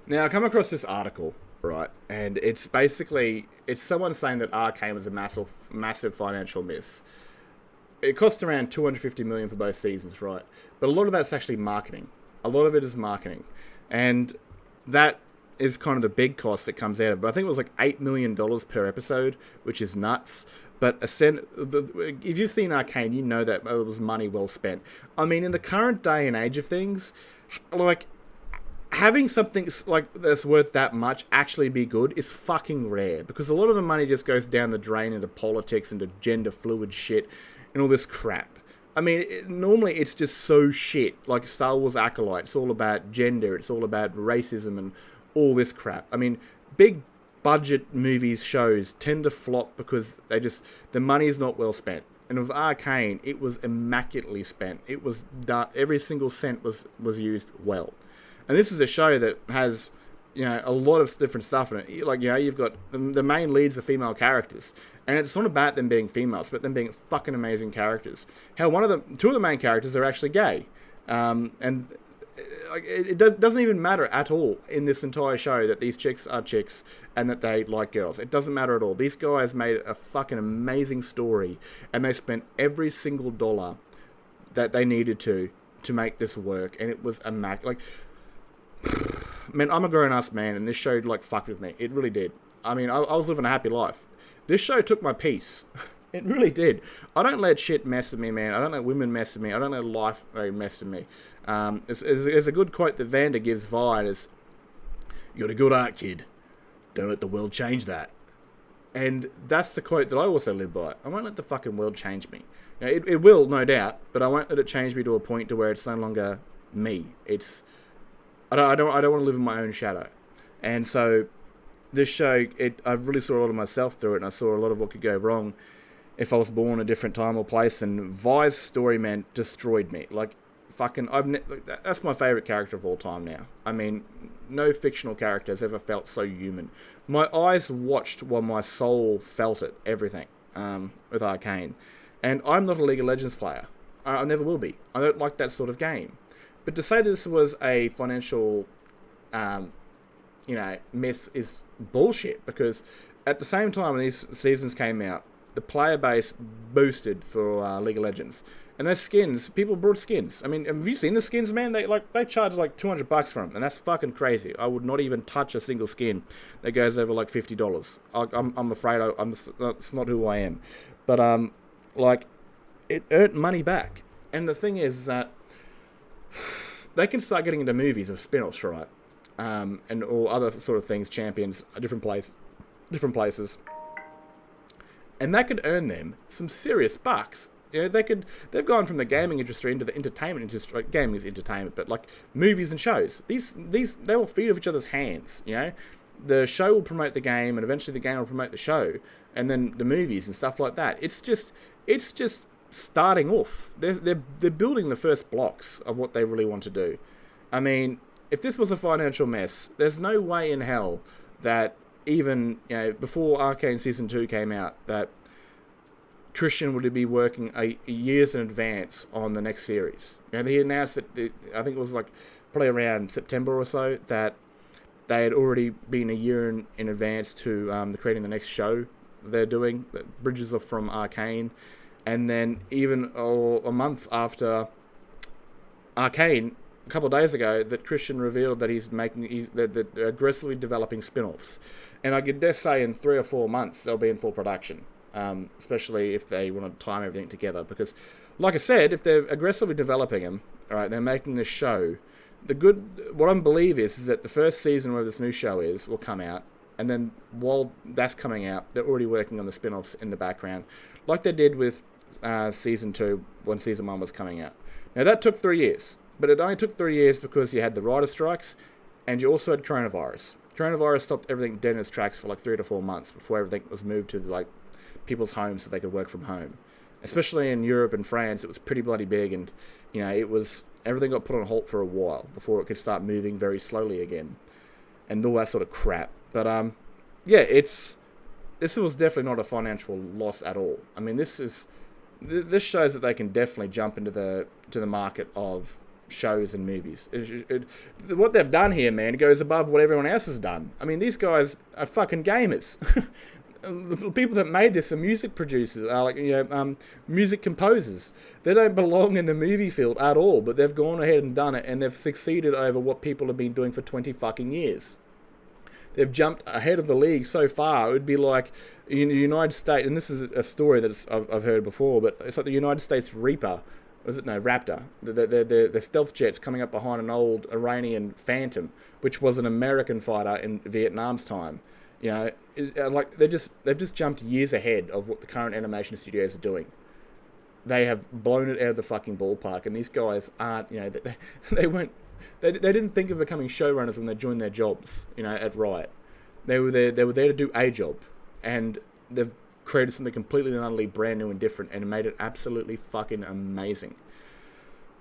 Now, I come across this article, right, and it's someone saying that Arcane was a massive financial miss. It cost around 250 million for both seasons, right? But a lot of that's actually marketing. A lot of it is marketing, and that is kind of the big cost that comes out of it. But I think it was like $8 million per episode, which is nuts. But if you've seen Arcane, you know that it was money well spent. I mean, in the current day and age of things, like having something like that's worth that much actually be good is fucking rare, because a lot of the money just goes down the drain into politics, into gender fluid shit and all this crap. I mean, normally it's just so shit, like Star Wars Acolyte. It's all about gender, it's all about racism and all this crap. I mean, big budget movies, shows tend to flop because the money is not well spent. And with Arcane, it was immaculately spent. It was done, every single cent was used well. And this is a show that has, a lot of different stuff in it. Like, you've got the main leads are female characters, and it's not about them being females, but them being fucking amazing characters. Hell, two of the main characters are actually gay, and like it doesn't even matter at all in this entire show that these chicks are chicks and that they like girls. It doesn't matter at all. These guys made a fucking amazing story, and they spent every single dollar that they needed to make this work, and it was like. Man, I'm a grown-ass man, and this show, like, fucked with me. It really did. I mean, I was living a happy life. This show took my peace. It really did. I don't let shit mess with me, man. I don't let women mess with me. I don't let life mess with me. There's a good quote that Vander gives Vi, and is, "You got a good heart, kid. Don't let the world change that." And that's the quote that I also live by. I won't let the fucking world change me. It will, no doubt, but I won't let it change me to a point to where it's no longer me. I don't want to live in my own shadow. And so this show, I really saw a lot of myself through it, and I saw a lot of what could go wrong if I was born a different time or place. And Vi's story, man, destroyed me. Like, fucking, that's my favourite character of all time now. I mean, no fictional character has ever felt so human. My eyes watched while my soul felt it, everything, with Arcane. And I'm not a League of Legends player. I never will be. I don't like that sort of game. But to say this was a financial, miss is bullshit, because at the same time when these seasons came out, the player base boosted for League of Legends. And those skins, people brought skins. I mean, have you seen the skins, man? They charge like $200 for them, and that's fucking crazy. I would not even touch a single skin that goes over like $50. I'm afraid that's not who I am. But it earned money back. And the thing is that they can start getting into movies of spin-offs, right? And all other sort of things, champions, different places. And that could earn them some serious bucks. They've gone from the gaming industry into the entertainment industry. Like, gaming is entertainment, but like movies and shows. These they will feed off each other's hands, The show will promote the game, and eventually the game will promote the show, and then the movies and stuff like that. It's just starting off. They're building the first blocks of what they really want to do. I mean, if this was a financial mess, there's no way in hell that even before Arcane Season 2 came out, that Christian would be working years in advance on the next series. He announced that, I think it was like probably around September or so, that they had already been a year in advance to creating the next show they're doing, that bridges off from Arcane. And then even a month after Arcane, a couple of days ago, that Christian revealed that they're aggressively developing spin-offs. And I could dare say in 3 or 4 months they'll be in full production, especially if they want to time everything together. Because, like I said, if they're aggressively developing them, all right, they're making this show. What I believe is that the first season where this new show will come out, and then while that's coming out, they're already working on the spin-offs in the background, like they did with Season 2 when Season 1 was coming out. Now, that took 3 years, but it only took 3 years because you had the writer strikes, and you also had coronavirus. Coronavirus stopped everything dead in its tracks for like 3 to 4 months before everything was moved to like people's homes so they could work from home. Especially in Europe and France, it was pretty bloody big, and everything got put on hold for a while before it could start moving very slowly again, and all that sort of crap. But this was definitely not a financial loss at all. I mean, this shows that they can definitely jump into the market of shows and movies. What they've done here, man, goes above what everyone else has done. I mean, these guys are fucking gamers. The people that made this are music producers, are like, music composers. They don't belong in the movie field at all, but they've gone ahead and done it, and they've succeeded over what people have been doing for 20 fucking years. They've jumped ahead of the league so far. It would be like in the United States, and this is a story that I've heard before, but it's like the United States Reaper. Was it? No, Raptor. The stealth jets coming up behind an old Iranian Phantom, which was an American fighter in Vietnam's time. You know, like they've just jumped years ahead of what the current animation studios are doing. They have blown it out of the fucking ballpark, and these guys aren't. You know, they didn't think of becoming showrunners when they joined their jobs. You know, at Riot, they were there to do a job, and they've created something completely and utterly brand new and different, and made it absolutely fucking amazing.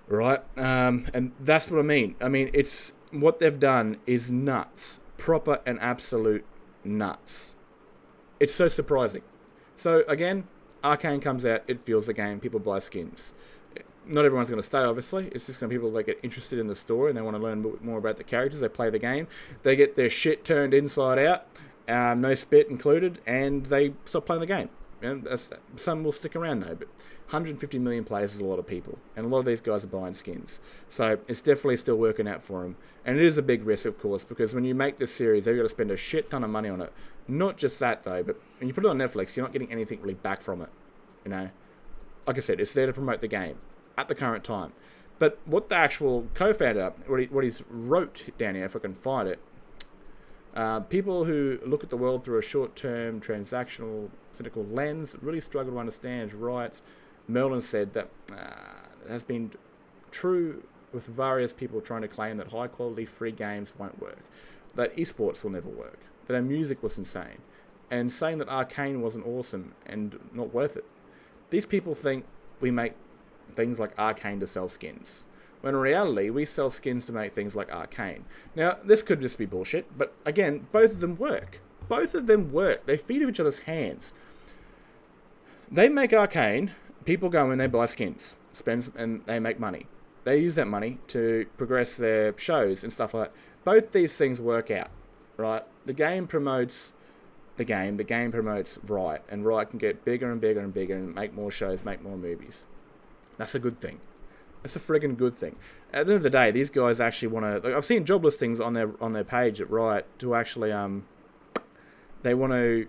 Right, and that's what I mean. I mean, it's what they've done is nuts, proper and absolute nuts. It's so surprising. So again, Arcane comes out, it fuels the game, people buy skins. Not everyone's going to stay, obviously. It's just going to be people that get interested in the story and they want to learn more about the characters. They play the game, they get their shit turned inside out, no spit included, and they stop playing the game. And some will stick around though, but 150 million players is a lot of people, and a lot of these guys are buying skins. So it's definitely still working out for them. And it is a big risk, of course, because when you make this series, they've got to spend a shit ton of money on it. Not just that, though, but when you put it on Netflix, you're not getting anything really back from it. You know, like I said, it's there to promote the game at the current time. But what the actual co-founder, what he's wrote down here, if I can find it, people who look at the world through a short-term, transactional, cynical lens really struggle to understand Riot's. Merlin said that it has been true with various people trying to claim that high-quality free games won't work, that esports will never work, that our music was insane, and saying that Arcane wasn't awesome and not worth it. These people think we make things like Arcane to sell skins, when in reality we sell skins to make things like Arcane. Now, this could just be bullshit, but again, both of them work. Both of them work. They feed off each other's hands. They make Arcane, people go in, they buy skins, and they make money. They use that money to progress their shows and stuff like that. Both these things work out, right? The game promotes the game promotes Riot, and Riot can get bigger and bigger and bigger and make more shows, make more movies. That's a good thing. That's a friggin' good thing. At the end of the day, these guys actually want to... Like, I've seen job listings on their page at Riot to actually... They want to...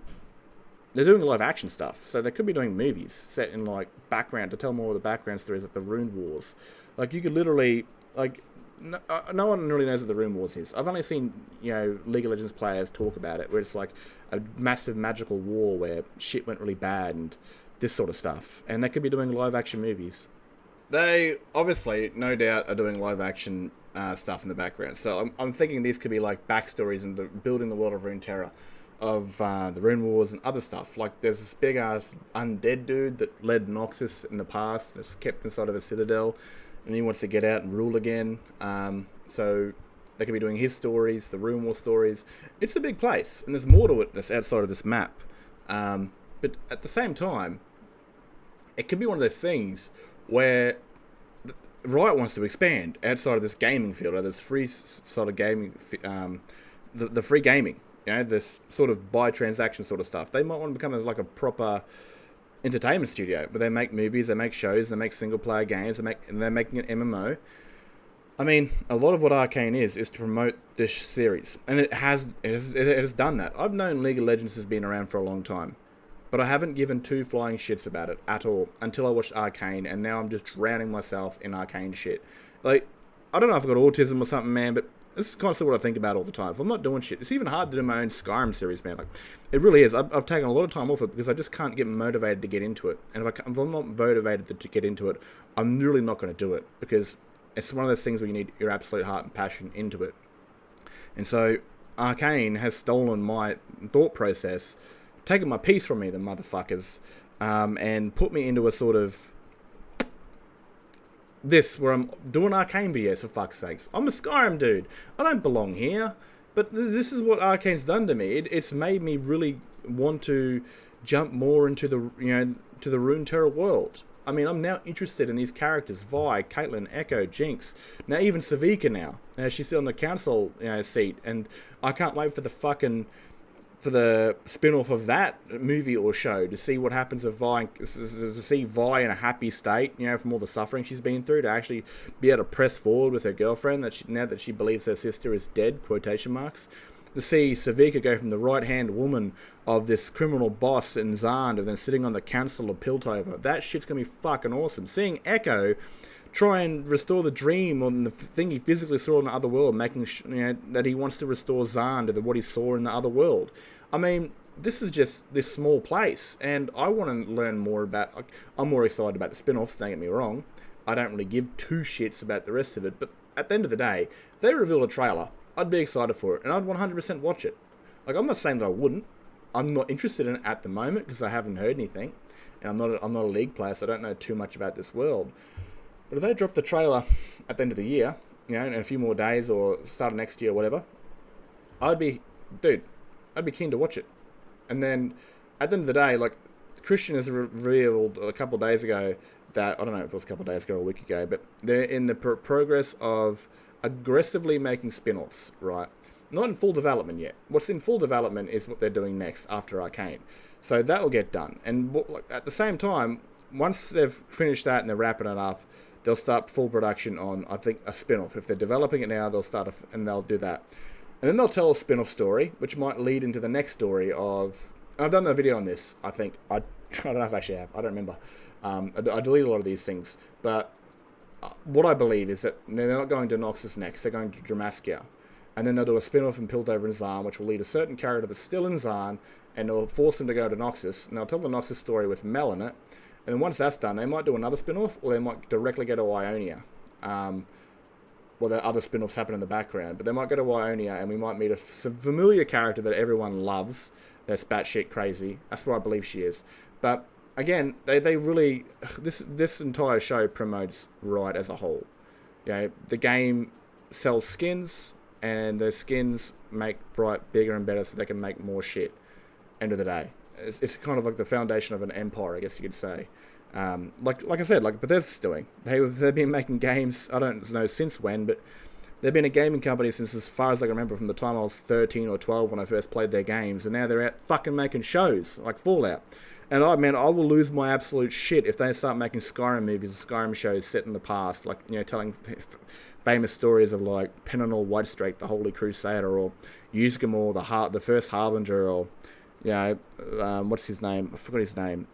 They're doing live action stuff, so they could be doing movies set in like background to tell more of the background stories, like the Rune Wars. Like you could literally, like, no one really knows what the Rune Wars is. I've only seen, you know, League of Legends players talk about it, where it's like a massive magical war where shit went really bad and this sort of stuff. And they could be doing live action movies. They obviously, no doubt, are doing live action stuff in the background. So I'm thinking these could be like backstories and building the world of Runeterra, of the Rune Wars and other stuff. Like there's this big ass undead dude that led Noxus in the past that's kept inside of a citadel, and he wants to get out and rule again. So they could be doing his stories, the Rune War stories. It's a big place, and there's more to it that's outside of this map. But at the same time, it could be one of those things where Riot wants to expand outside of this gaming field, or this free sort of gaming, the free gaming. You know, this sort of buy transaction sort of stuff. They might want to become like a proper entertainment studio where they make movies, they make shows, they make single player games, they're making an MMO. I mean, a lot of what Arcane is to promote this series, and it has done that. I've known League of Legends has been around for a long time, but I haven't given two flying shits about it at all until I watched Arcane, and now I'm just drowning myself in Arcane shit. Like, I don't know if I've got autism or something, man, but this is constantly what I think about all the time. If I'm not doing shit, it's even hard to do my own Skyrim series, man. Like, it really is. I've taken a lot of time off it because I just can't get motivated to get into it. And if I'm not motivated to get into it, I'm really not going to do it, because it's one of those things where you need your absolute heart and passion into it. And so Arcane has stolen my thought process, taken my piece from me, the motherfuckers, and put me into a sort of this where I'm doing Arcane videos, for fuck's sakes. I'm a Skyrim dude. I don't belong here. But this is what Arcane's done to me. It's made me really want to jump more into the, you know, to the Runeterra world. I mean, I'm now interested in these characters: Vi, Caitlyn, Echo, Jinx. Now even Savika. Now she's on the council, seat, and I can't wait for the spin-off of that movie or show to see what happens of Vi, to see Vi in a happy state, from all the suffering she's been through, to actually be able to press forward with her girlfriend now that she believes her sister is dead, quotation marks. To see Savika go from the right-hand woman of this criminal boss in Zand and then sitting on the council of Piltover. That shit's going to be fucking awesome. Seeing Echo try and restore the dream on the thing he physically saw in the other world, making that he wants to restore Zand to what he saw in the other world. I mean, this is just this small place, and I want to learn more about... I'm more excited about the spin-offs, don't get me wrong. I don't really give two shits about the rest of it, but at the end of the day, if they reveal a trailer, I'd be excited for it, and I'd 100% watch it. Like, I'm not saying that I wouldn't. I'm not interested in it at the moment, because I haven't heard anything, and I'm not a League player, so I don't know too much about this world. But if they drop the trailer at the end of the year, in a few more days, or start of next year, or whatever, I'd be keen to watch it. And then, at the end of the day, like, Christian has revealed a couple of days ago that, I don't know if it was a couple of days ago or a week ago, but they're in the progress of aggressively making spin-offs, right? Not in full development yet. What's in full development is what they're doing next after Arcane. So that will get done. And at the same time, once they've finished that and they're wrapping it up, they'll start full production on, I think, a spin-off. If they're developing it now, they'll start and they'll do that. And then they'll tell a spin-off story, which might lead into the next story of... And I've done a video on this, I think. I don't know if I actually have. I don't remember. I deleted a lot of these things. But what I believe is that they're not going to Noxus next. They're going to Dramaskia. And then they'll do a spin-off in Piltover and Zarn, which will lead a certain character that's still in Zarn, and it'll force them to go to Noxus. And they'll tell the Noxus story with Mel in it. And then once that's done, they might do another spin-off, or they might directly go to Ionia. Well, the other spin-offs happen in the background, but they might go to Ionia, and we might meet a familiar character that everyone loves. That's batshit crazy. That's what I believe she is. But again, they really... This entire show promotes Riot as a whole. The game sells skins, and those skins make Riot bigger and better so they can make more shit. End of the day. It's kind of like the foundation of an empire, I guess you could say. Like I said, like Bethesda's doing. They've been making games, I don't know since when, but they've been a gaming company since as far as I can remember, from the time I was 13 or 12 when I first played their games, and now they're out fucking making shows, like Fallout. And I will lose my absolute shit if they start making Skyrim movies, Skyrim shows set in the past, like, telling famous stories of, like, Penanol Whitestrake, the Holy Crusader, or Ysgramor, the first Harbinger, or, what's his name? I forgot his name.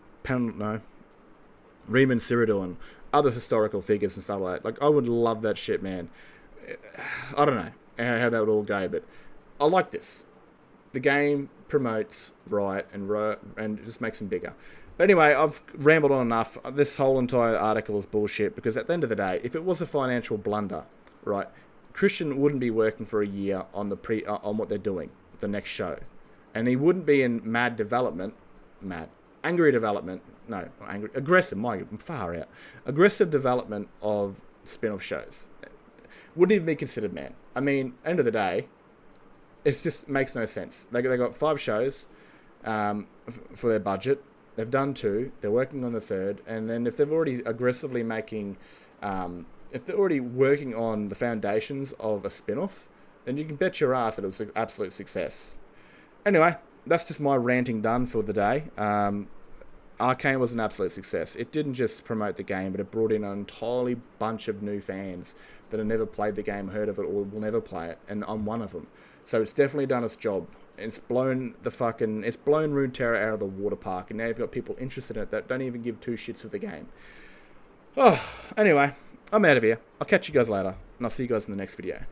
Riemann Cyrodiil, and other historical figures and stuff like that. Like, I would love that shit, man. I don't know how that would all go, but I like this. The game promotes Riot and it just makes them bigger. But anyway, I've rambled on enough. This whole entire article is bullshit, because at the end of the day, if it was a financial blunder, right, Christian wouldn't be working for a year on on what they're doing, the next show. And he wouldn't be in aggressive development of spin-off shows. Wouldn't even be considered, man. I mean, end of the day, it just makes no sense. They got 5 shows for their budget. They've done 2. They're working on the 3rd. And then if they're already aggressively making... if they're already working on the foundations of a spin-off, then you can bet your ass that it was an absolute success. Anyway, that's just my ranting done for the day. Arcane was an absolute success. It didn't just promote the game, but it brought in an entirely bunch of new fans that have never played the game, heard of it, or will never play it, and I'm one of them. So it's definitely done its job. It's blown Runeterra out of the water park, and now you've got people interested in it that don't even give 2 shits of the game. Oh, anyway, I'm out of here. I'll catch you guys later, and I'll see you guys in the next video.